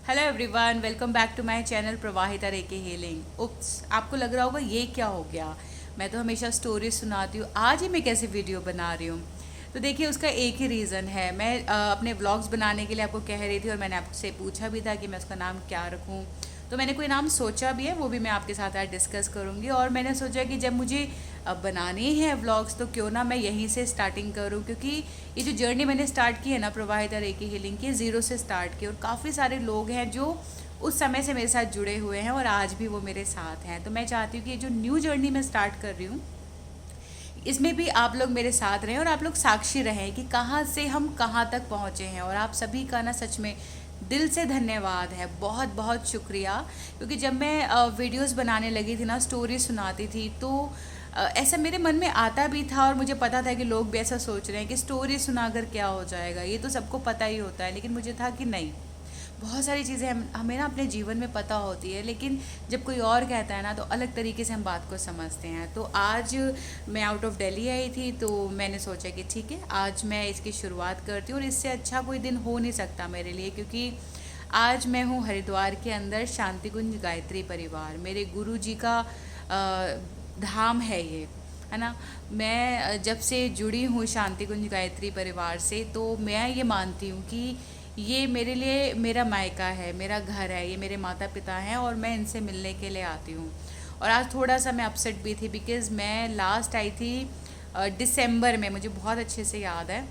Hello everyone, welcome back to my channel Pravahita Reiki healing. Oops, आपको लग रहा होगा ये क्या हो गया। मैं तो हमेशा स्टोरी सुनाती हूँ, आज ही मैं कैसे वीडियो बना रही हूँ। तो देखिए, उसका एक ही रीज़न है। मैं अपने व्लॉग्स बनाने के लिए आपको कह रही थी और मैंने आपसे पूछा भी था कि मैं उसका नाम क्या रखूँ। तो मैंने कोई नाम सोचा भी है, वो भी मैं आपके साथ आज डिस्कस करूँगी। और मैंने सोचा कि जब मुझे बनाने ही हैं व्लॉग्स तो क्यों ना मैं यहीं से स्टार्टिंग करूँ, क्योंकि ये जो जर्नी मैंने स्टार्ट की है ना प्रवाहिता रेकी हीलिंग की, ज़ीरो से स्टार्ट की। और काफ़ी सारे लोग हैं जो उस समय से मेरे साथ जुड़े हुए हैं और आज भी वो मेरे साथ हैं। तो मैं चाहती हूँ कि ये जो न्यू जर्नी मैं स्टार्ट कर रही हूँ, इसमें भी आप लोग मेरे साथ रहें और आप लोग साक्षी रहें कि कहाँ से हम कहाँ तक पहुँचे हैं। और आप सभी का ना सच में दिल से धन्यवाद है, बहुत बहुत शुक्रिया। क्योंकि जब मैं वीडियोस बनाने लगी थी ना, स्टोरी सुनाती थी, तो ऐसा मेरे मन में आता भी था और मुझे पता था कि लोग भी ऐसा सोच रहे हैं कि स्टोरी सुनाकर क्या हो जाएगा, ये तो सबको पता ही होता है। लेकिन मुझे था कि नहीं, बहुत सारी चीज़ें हमें ना अपने जीवन में पता होती है, लेकिन जब कोई और कहता है ना तो अलग तरीके से हम बात को समझते हैं। तो आज मैं आउट ऑफ दिल्ली आई थी, तो मैंने सोचा कि ठीक है, आज मैं इसकी शुरुआत करती हूँ। और इससे अच्छा कोई दिन हो नहीं सकता मेरे लिए, क्योंकि आज मैं हूँ हरिद्वार के अंदर शांति कुंज गायत्री परिवार। मेरे गुरु जी का धाम है ये, है ना। मैं जब से जुड़ी हूँ शांति कुंज गायत्री परिवार से, तो मैं ये मानती हूँ कि ये मेरे लिए मेरा मायका है, मेरा घर है, ये मेरे माता पिता हैं और मैं इनसे मिलने के लिए आती हूँ। और आज थोड़ा सा मैं अपसेट भी थी, बिकॉज़ मैं लास्ट आई थी दिसंबर में, मुझे बहुत अच्छे से याद है।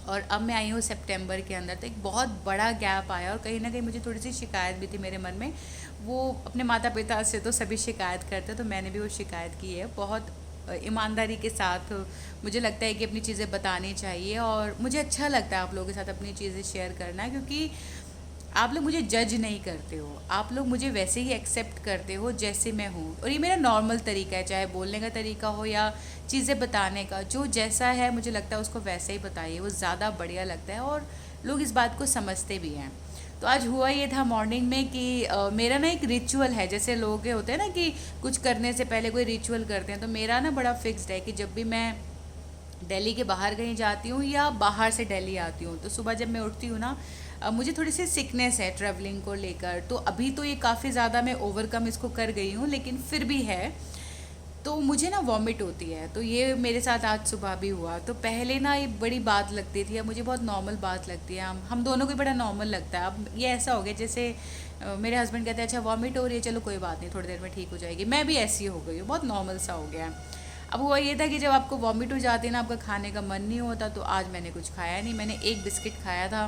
और अब मैं आई हूँ सितंबर के अंदर, तो एक बहुत बड़ा गैप आया और कहीं ना कहीं मुझे थोड़ी सी शिकायत भी थी मेरे मन में। वो अपने माता पिता से तो सभी शिकायत करते, तो मैंने भी वो शिकायत की है बहुत ईमानदारी के साथ। मुझे लगता है कि अपनी चीज़ें बतानी चाहिए और मुझे अच्छा लगता है आप लोगों के साथ अपनी चीज़ें शेयर करना, क्योंकि आप लोग मुझे जज नहीं करते हो, आप लोग मुझे वैसे ही एक्सेप्ट करते हो जैसे मैं हूँ। और ये मेरा नॉर्मल तरीका है, चाहे बोलने का तरीका हो या चीज़ें बताने का, जो जैसा है मुझे लगता है उसको वैसे ही बताइए, वो ज़्यादा बढ़िया लगता है और लोग इस बात को समझते भी हैं। तो आज हुआ ये था मॉर्निंग में कि मेरा ना एक रिचुअल है, जैसे लोगों के होते हैं ना कि कुछ करने से पहले कोई रिचुअल करते हैं, तो मेरा ना बड़ा फिक्स्ड है कि जब भी मैं दिल्ली के बाहर कहीं जाती हूँ या बाहर से दिल्ली आती हूँ, तो सुबह जब मैं उठती हूँ ना, मुझे थोड़ी सी सिकनेस है ट्रैवलिंग को लेकर। तो अभी तो ये काफ़ी ज़्यादा मैं ओवरकम इसको कर गई हूँ, लेकिन फिर भी है। तो मुझे ना वॉमिट होती है, तो ये मेरे साथ आज सुबह भी हुआ। तो पहले ना ये बड़ी बात लगती थी, अब मुझे बहुत नॉर्मल बात लगती है। हम दोनों को ही बड़ा नॉर्मल लगता है। अब ये ऐसा हो गया जैसे मेरे हस्बैंड कहते हैं अच्छा वॉमिट हो रही है, चलो कोई बात नहीं, थोड़ी देर में ठीक हो जाएगी। मैं भी ऐसी हो गई हूँ, बहुत नॉर्मल सा हो गया है। अब हुआ ये था कि जब आपको वॉमिट हो जाती है ना, आपका खाने का मन नहीं होता, तो आज मैंने कुछ खाया नहीं, मैंने एक बिस्किट खाया था।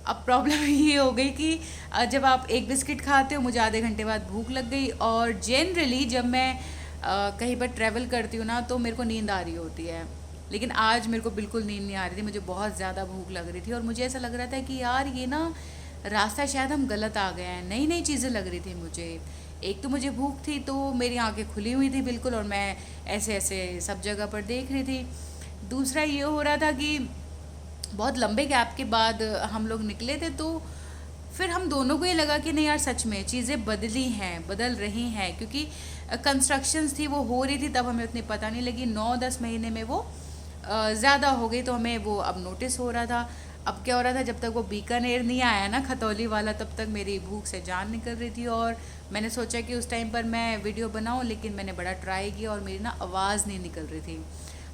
अब प्रॉब्लम ये हो गई कि जब आप एक बिस्किट खाते हो, मुझे आधे घंटे बाद भूख लग गई। और जनरली जब मैं कहीं पर ट्रैवल करती हूँ ना, तो मेरे को नींद आ रही होती है, लेकिन आज मेरे को बिल्कुल नींद नहीं आ रही थी, मुझे बहुत ज़्यादा भूख लग रही थी। और मुझे ऐसा लग रहा था कि यार ये ना रास्ता शायद हम गलत आ गए हैं, नई नई चीज़ें लग रही थी मुझे। एक तो मुझे भूख थी, तो मेरी आंखें खुली हुई थी बिल्कुल और मैं ऐसे ऐसे सब जगह पर देख रही थी। दूसरा ये हो रहा था कि बहुत लंबे गैप के बाद हम लोग निकले थे, तो फिर हम दोनों को ये लगा कि नहीं यार, सच में चीज़ें बदली हैं, बदल रही हैं। क्योंकि कंस्ट्रक्शंस थी, वो हो रही थी, तब हमें उतनी पता नहीं लगी। 9-10 महीने में वो ज़्यादा हो गई, तो हमें वो अब नोटिस हो रहा था। अब क्या हो रहा था, जब तक वो बीकानेर नहीं आया ना खतौली वाला, तब तक मेरी भूख से जान निकल रही थी। और मैंने सोचा कि उस टाइम पर मैं वीडियो बनाऊं, लेकिन मैंने बड़ा ट्राई किया और मेरी ना आवाज़ नहीं निकल रही थी।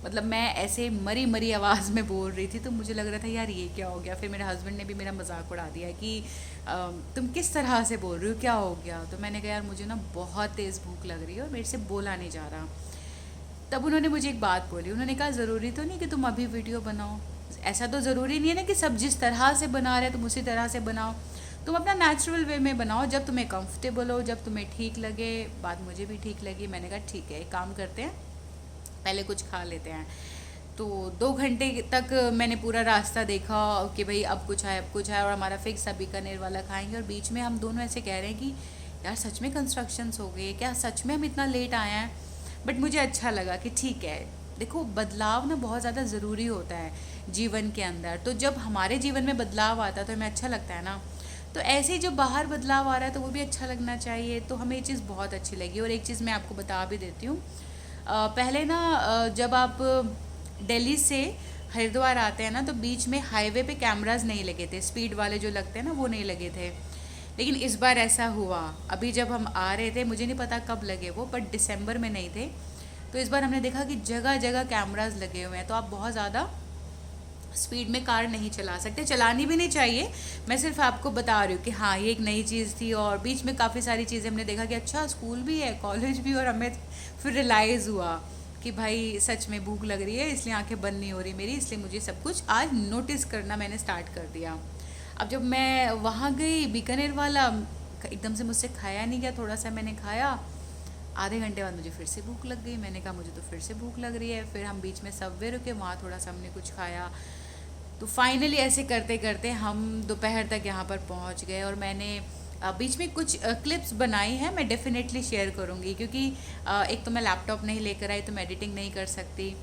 मतलब मैं ऐसे मरी मरी आवाज़ में बोल रही थी, तो मुझे लग रहा था यार ये क्या हो गया। फिर मेरे हस्बैंड ने भी मेरा मजाक उड़ा दिया कि तुम किस तरह से बोल रही हो, क्या हो गया। तो मैंने कहा यार मुझे ना बहुत तेज़ भूख लग रही है और मेरे से बोला नहीं जा रहा। तब उन्होंने मुझे एक बात बोली, उन्होंने कहा ज़रूरी तो नहीं कि तुम अभी वीडियो बनाओ, ऐसा तो ज़रूरी नहीं है ना कि सब जिस तरह से बना रहे तुम उसी तरह से बनाओ। तुम अपना नेचुरल वे में बनाओ, जब तुम्हें कंफर्टेबल हो, जब तुम्हें ठीक लगे। बात मुझे भी ठीक लगी। मैंने कहा ठीक है, एक काम करते हैं, पहले कुछ खा लेते हैं। तो 2 घंटे तक मैंने पूरा रास्ता देखा कि भाई अब कुछ है, अब कुछ है, और हमारा फिक्स है बीकानेर वाला खाएंगे। और बीच में हम दोनों ऐसे कह रहे हैं कि यार सच में कंस्ट्रक्शंस हो गए क्या, सच में हम इतना लेट आए हैं। बट मुझे अच्छा लगा कि ठीक है, देखो बदलाव ना बहुत ज़्यादा ज़रूरी होता है जीवन के अंदर। तो जब हमारे जीवन में बदलाव आता है तो हमें अच्छा लगता है ना। तो ऐसे ही जो बाहर बदलाव आ रहा है तो वो भी अच्छा लगना चाहिए। तो हमें ये चीज़ बहुत अच्छी लगी। और एक चीज़ मैं आपको बता भी देती हूँ, पहले ना जब आप दिल्ली से हरिद्वार आते हैं ना, तो बीच में हाईवे पे कैमरास नहीं लगे थे, स्पीड वाले जो लगते हैं ना वो नहीं लगे थे। लेकिन इस बार ऐसा हुआ, अभी जब हम आ रहे थे, मुझे नहीं पता कब लगे वो, बट दिसंबर में नहीं थे, तो इस बार हमने देखा कि जगह जगह कैमरास लगे हुए हैं। तो आप बहुत ज़्यादा स्पीड में कार नहीं चला सकते, चलानी भी नहीं चाहिए। मैं सिर्फ आपको बता रही हूँ कि हाँ ये एक नई चीज़ थी, और बीच में काफ़ी सारी चीज़ें हमने देखा कि अच्छा स्कूल भी है, कॉलेज भी, और हमें फिर रियलाइज़ हुआ कि भाई सच में भूख लग रही है, इसलिए आंखें बंद नहीं हो रही मेरी, इसलिए मुझे सब कुछ आज नोटिस करना मैंने स्टार्ट कर दिया। अब जब मैं वहाँ गई, बीकानेर वाला एकदम से मुझसे खाया नहीं गया, थोड़ा सा मैंने खाया, आधे घंटे बाद मुझे फिर से भूख लग गई। मैंने कहा मुझे तो फिर से भूख लग रही है। फिर हम बीच में सबवे रुके, वहाँ थोड़ा सा हमने कुछ खाया। तो फाइनली ऐसे करते करते हम दोपहर तक यहाँ पर पहुँच गए, और मैंने बीच में कुछ क्लिप्स बनाई हैं, मैं डेफिनेटली शेयर करूँगी, क्योंकि एक तो मैं लैपटॉप नहीं लेकर आई तो मैं एडिटिंग नहीं कर सकती,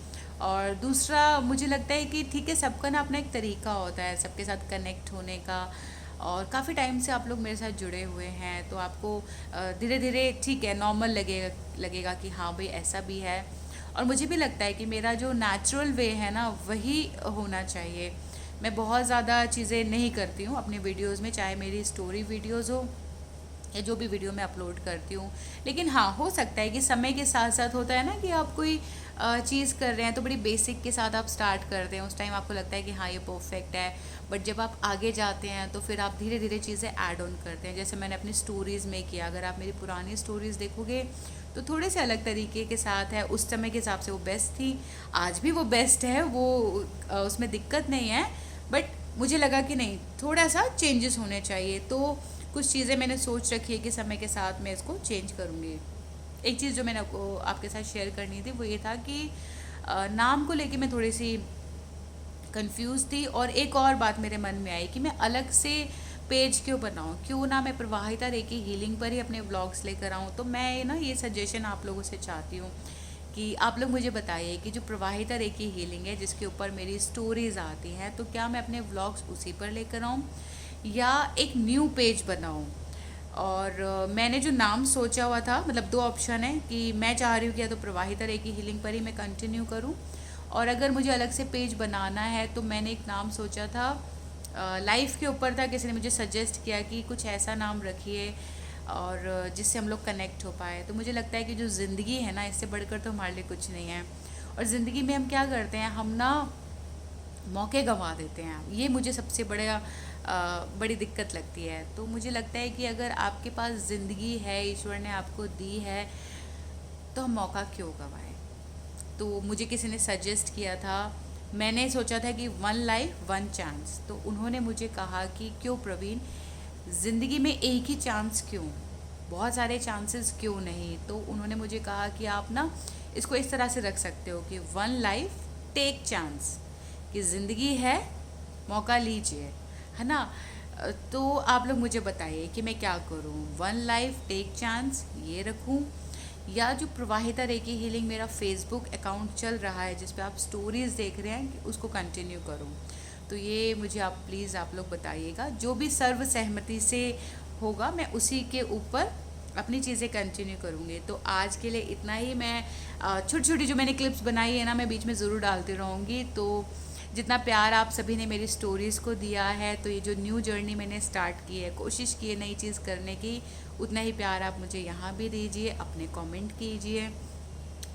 और दूसरा मुझे लगता है कि ठीक है, सबका ना अपना एक तरीका होता है सबके साथ कनेक्ट होने का, और काफ़ी टाइम से आप लोग मेरे साथ जुड़े हुए हैं, तो आपको धीरे धीरे ठीक है नॉर्मल लगेगा कि हाँ भाई ऐसा भी है। और मुझे भी लगता है कि मेरा जो नेचुरल वे है ना वही होना चाहिए। मैं बहुत ज़्यादा चीज़ें नहीं करती हूँ अपनी वीडियोज़ में, चाहे मेरी स्टोरी वीडियोज़ हो या जो भी वीडियो मैं अपलोड करती हूँ। लेकिन हाँ, हो सकता है कि समय के साथ साथ होता है ना कि आप कोई चीज़ कर रहे हैं तो बड़ी बेसिक के साथ आप स्टार्ट करते हैं, उस टाइम आपको लगता है कि हाँ ये परफेक्ट है, बट जब आप आगे जाते हैं तो फिर आप धीरे धीरे चीज़ें ऐड ऑन करते हैं। जैसे मैंने अपनी स्टोरीज़ में किया, अगर आप मेरी पुरानी स्टोरीज़ देखोगे तो थोड़े से अलग तरीके के साथ है, उस समय के हिसाब से वो बेस्ट थी, आज भी वो बेस्ट है, वो उसमें दिक्कत नहीं है, बट मुझे लगा कि नहीं थोड़ा सा चेंजेस होने चाहिए। तो कुछ चीज़ें मैंने सोच रखी है कि समय के साथ मैं इसको चेंज करूँगी। एक चीज़ जो मैंने आपके साथ शेयर करनी थी वो ये था कि नाम को लेके मैं थोड़ी सी कंफ्यूज थी, और एक और बात मेरे मन में आई कि मैं अलग से पेज क्यों बनाऊँ, क्यों ना मैं प्रवाहिता रेकी हीलिंग पर ही अपने व्लॉग्स लेकर आऊँ। तो मैं ना ये सजेशन आप लोगों से चाहती हूँ कि आप लोग मुझे बताइए कि जो प्रवाहिता रेकी हीलिंग है जिसके ऊपर मेरी स्टोरीज़ आती हैं, तो क्या मैं अपने व्लॉग्स उसी पर लेकर आऊँ या एक न्यू पेज बनाऊँ। और मैंने जो नाम सोचा हुआ था, मतलब दो ऑप्शन है कि मैं चाह रही हूँ कि या तो प्रवाहिता रेकी हीलिंग पर ही मैं कंटिन्यू करूँ, और अगर मुझे अलग से पेज बनाना है तो मैंने एक नाम सोचा था, लाइफ के ऊपर था, किसी ने मुझे सजेस्ट किया कि कुछ ऐसा नाम रखिए और जिससे हम लोग कनेक्ट हो पाए। तो मुझे लगता है कि जो ज़िंदगी है ना, इससे बढ़कर तो हमारे लिए कुछ नहीं है, और ज़िंदगी में हम क्या करते हैं, हम ना मौके गंवा देते हैं, ये मुझे सबसे बड़ी दिक्कत लगती है। तो मुझे लगता है कि अगर आपके पास ज़िंदगी है, ईश्वर ने आपको दी है, तो हम मौका क्यों गंवाएं। तो मुझे किसी ने सजेस्ट किया था, मैंने सोचा था कि वन लाइफ वन चांस, तो उन्होंने मुझे कहा कि क्यों प्रवीण, ज़िंदगी में एक ही चांस क्यों, बहुत सारे चांसेस क्यों नहीं। तो उन्होंने मुझे कहा कि आप ना इसको इस तरह से रख सकते हो कि वन लाइफ टेक चांस, कि ज़िंदगी है, मौका लीजिए, है ना। तो आप लोग मुझे बताइए कि मैं क्या करूं, वन लाइफ टेक चांस ये रखूं, या जो प्रवाहिता रेकी हीलिंग मेरा फेसबुक अकाउंट चल रहा है जिस पे आप स्टोरीज़ देख रहे हैं, कि उसको कंटिन्यू करूं। तो ये मुझे आप प्लीज़ आप लोग बताइएगा, जो भी सर्व सहमति से होगा मैं उसी के ऊपर अपनी चीज़ें कंटिन्यू करूँगी। तो आज के लिए इतना ही। मैं छोटी छोटी जो मैंने क्लिप्स बनाई है ना, मैं बीच में ज़रूर डालती रहूँगी। तो जितना प्यार आप सभी ने मेरी स्टोरीज़ को दिया है, तो ये जो न्यू जर्नी मैंने स्टार्ट की है, कोशिश की है नई चीज़ करने की, उतना ही प्यार आप मुझे यहाँ भी दीजिए, अपने कमेंट कीजिए,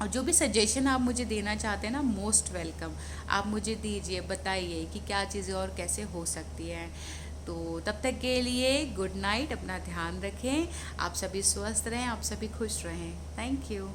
और जो भी सजेशन आप मुझे देना चाहते हैं ना, मोस्ट वेलकम आप मुझे दीजिए, बताइए कि क्या चीज़ें और कैसे हो सकती हैं। तो तब तक के लिए गुड नाइट, अपना ध्यान रखें, आप सभी स्वस्थ रहें, आप सभी खुश रहें। Thank you.